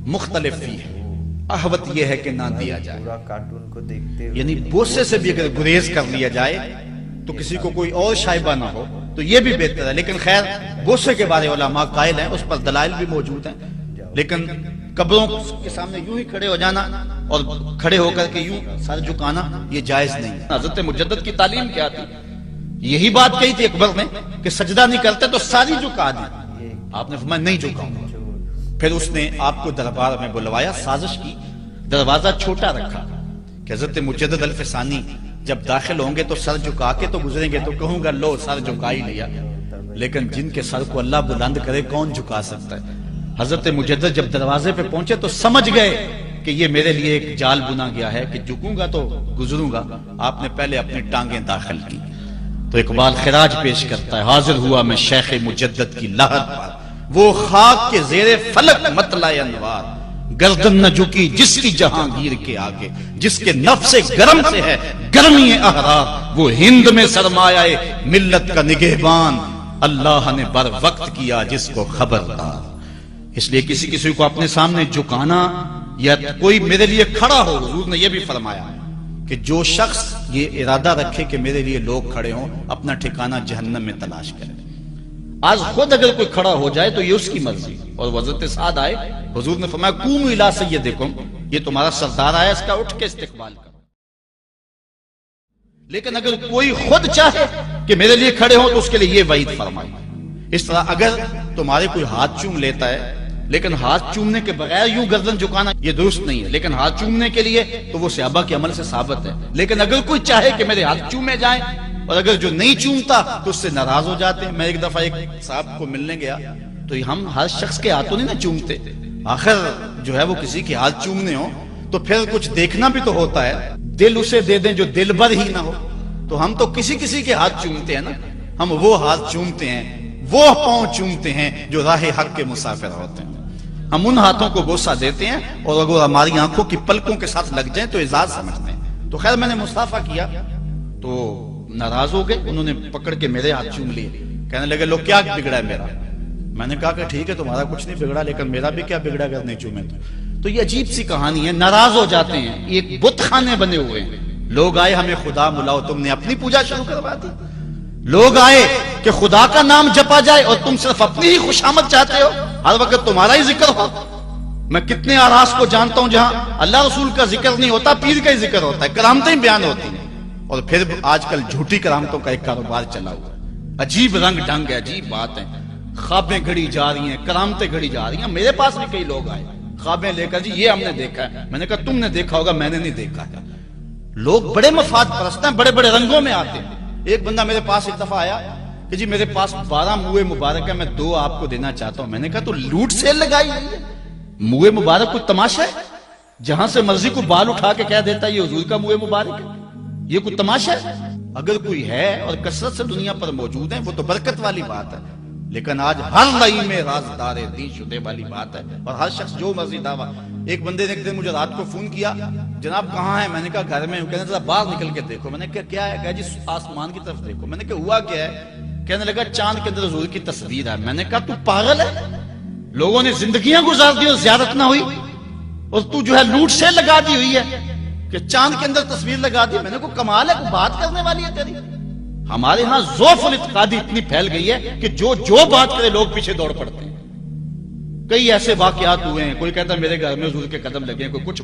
مختلف فی ہے، احوت یہ ہے کہ نہ دیا جائے، پورا کارٹون کو دیکھتے ہوئے یعنی بوسے سے بھی اگر گریز کر لیا جائے تو کسی کو کوئی اور شائبہ نہ ہو تو یہ بھی بہتر ہے. لیکن خیر بوسے کے بارے علماء قائل ہیں، اس پر دلائل بھی موجود ہیں، لیکن قبروں کے سامنے یوں ہی کھڑے ہو جانا اور کھڑے ہو کر کے یوں سر جھکانا یہ جائز نہیں. حضرت مجدد کی تعلیم کیا تھی؟ یہی بات کہی تھی اکبر نے کہ سجدہ نہیں کرتے تو ساری جھکا دی. آپ نے فرمایا نہیں جھکاؤں گا. پھر اس نے آپ کو دربار میں بلوایا، سازش کی، دروازہ چھوٹا رکھا کہ حضرت مجدد الفسانی جب داخل ہوں گے تو سر جھکا کے تو گزریں گے تو کہوں گا لو سر جھکا ہی لیا، لیکن جن کے سر کو اللہ بلند کرے کون جھکا سکتا ہے. حضرت مجدد جب دروازے پہ پہنچے تو سمجھ گئے کہ یہ میرے لیے ایک جال بنا گیا ہے کہ جھکوں گا تو گزروں گا. آپ نے پہلے اپنی ٹانگیں داخل کی. تو اقبال خراج پیش کرتا ہے، حاضر ہوا میں شیخ مجدد کی لحد پر، وہ خاک کے زیر فلک مطلع انوار، گردن نہ جھکی جس کی جہانگیر کے آگے، جس کے نفس گرم سے ہے گرمی احرار، وہ ہند میں سرمایہ ملت کا نگہبان، اللہ نے بر وقت کیا جس کو خبردار. اس لیے کسی کو اپنے سامنے جھکانا یا کوئی میرے لیے کھڑا ہو، حضور نے یہ بھی فرمایا کہ جو شخص یہ ارادہ رکھے کہ میرے لیے لوگ کھڑے ہوں اپنا ٹھکانہ جہنم میں تلاش کرے. آج خود اگر کوئی کھڑا ہو جائے تو یہ اس کی مرضی. اور حضرت سعد آئے، حضور نے فرمایا قوموا الی سیدکم، یہ تمہارا سردار آیا، اس کا اٹھ کے استقبال کرو. لیکن اگر کوئی خود چاہے کہ میرے لیے کھڑے ہوں تو اس کے لیے یہ وعید فرمائی. اس طرح اگر تمہارے کوئی ہاتھ چوم لیتا ہے لیکن ہاتھ چومنے کے بغیر یوں گردن جھکانا یہ درست نہیں ہے، لیکن ہاتھ چومنے کے لیے تو وہ صحابہ کے عمل سے ثابت ہے. لیکن اگر کوئی چاہے کہ میرے ہاتھ چومے جائیں اور اگر جو نہیں چومتا تو اس سے ناراض ہو جاتے ہیں. میں ایک دفعہ ایک صاحب کو ملنے گیا تو ہم ہر شخص کے ہاتھوں نہیں نہ چومتے، آخر جو ہے وہ کسی کے ہاتھ چومنے ہوں تو پھر کچھ دیکھنا بھی تو ہوتا ہے، دل اسے دے دیں جو دل بر ہی نہ ہو. تو ہم تو کسی کے ہاتھ چومتے ہیں نا، ہم وہ ہاتھ چومتے ہیں، وہ پاؤں چومتے ہیں جو راہ حق کے مسافر ہوتے ہیں. ہم ان ہاتھوں کو بوسہ دیتے ہیں اور اگر ہماری آنکھوں کی پلکوں کے ساتھ لگ جائیں تو اعزاز سمجھتے ہیں. تو خیر میں نے مصافحہ کیا تو ناراض ہو گئے، انہوں نے پکڑ کے میرے ہاتھ چوم لیے، کہنے لگے لو کیا بگڑا ہے میرا. میں نے کہا کہ ٹھیک ہے تمہارا کچھ نہیں بگڑا لیکن میرا بھی کیا بگڑا اگر نہیں چومے تو یہ عجیب سی کہانی ہے. ناراض ہو جاتے ہیں. ایک بت خانے بنے ہوئے ہیں، لوگ آئے ہمیں خدا ملاؤ، تم نے اپنی پوجا شروع کروا دی. لوگ آئے کہ خدا کا نام جپا جائے اور تم صرف اپنی ہی خوشامد چاہتے ہو، ہر وقت تمہارا ہی ذکر ہو. میں کتنے آراس کو جانتا ہوں جہاں اللہ رسول کا ذکر نہیں ہوتا، پیر کا ہی ذکر ہوتا ہے، کرامتیں بیان ہوتی ہیں. اور پھر آج کل جھوٹی کرامتوں کا ایک کاروبار چلا ہوا ہے. عجیب رنگ ڈھنگ ہے، عجیب بات ہے. خوابیں گھڑی جا رہی ہیں، کرامتیں گھڑی جا رہی ہیں. میرے پاس بھی کئی لوگ آئے خوابیں لے کر، جی یہ ہم نے دیکھا ہے. میں نے کہا تم نے دیکھا ہوگا، میں نے نہیں دیکھا ہے. لوگ بڑے مفاد پرست ہیں، بڑے بڑے رنگوں میں آتے ہیں. ایک بندہ میرے پاس ایک دفعہ آیا کہ جی میرے پاس 12 موئے مبارک ہے، میں 2 آپ کو دینا چاہتا ہوں. میں نے کہا تو لوٹ سیل لگائی ہوئی ہے، موئے مبارک کوئی تماشا ہے؟ جہاں سے مرضی کو بال اٹھا کے کہہ دیتا ہے یہ حضور کا موئے مبارک ہے، یہ کوئی تماشا ہے؟ اگر کوئی ہے اور کثرت سے دنیا پر موجود ہیں وہ تو برکت والی بات ہے، لیکن آج ہر لئی میں رازدار دین شدے والی بات ہے اور ہر شخص جو مرضی دعویٰ. ایک بندے نے ایک دن مجھے رات کو فون کیا، جناب کہاں ہے؟ میں نے کہا گھر میں ہوں. کہنے ذرا باہر نکل کے دیکھو. میں نے کہا کیا ہے؟ کہا جی آسمان کی طرف دیکھو. میں نے کہا ہوا کیا ہے؟ کہنے لگا چاند کے اندر حضور کی تصویر ہے. میں نے کہا تو پاگل ہے، لوگوں نے زندگیاں گزار دی اور زیارت نہ ہوئی اور تو جو ہے لوٹ سے لگا دی ہوئی ہے کہ چاند کے اندر تصویر لگا دی. میں نے کہا کمال ہے، بات کرنے والی ہے تیری. ہمارے ہاں ذوف الاعتقادی اتنی پھیل گئی ہے کہ جو بات کرے لوگ پیچھے دوڑ پڑتے ہیں. کئی ایسے واقعات ہوئے ہیں، کوئی کہتا ہے میرے گھر میں حضور کے قدم لگے ہیں، کوئی کچھ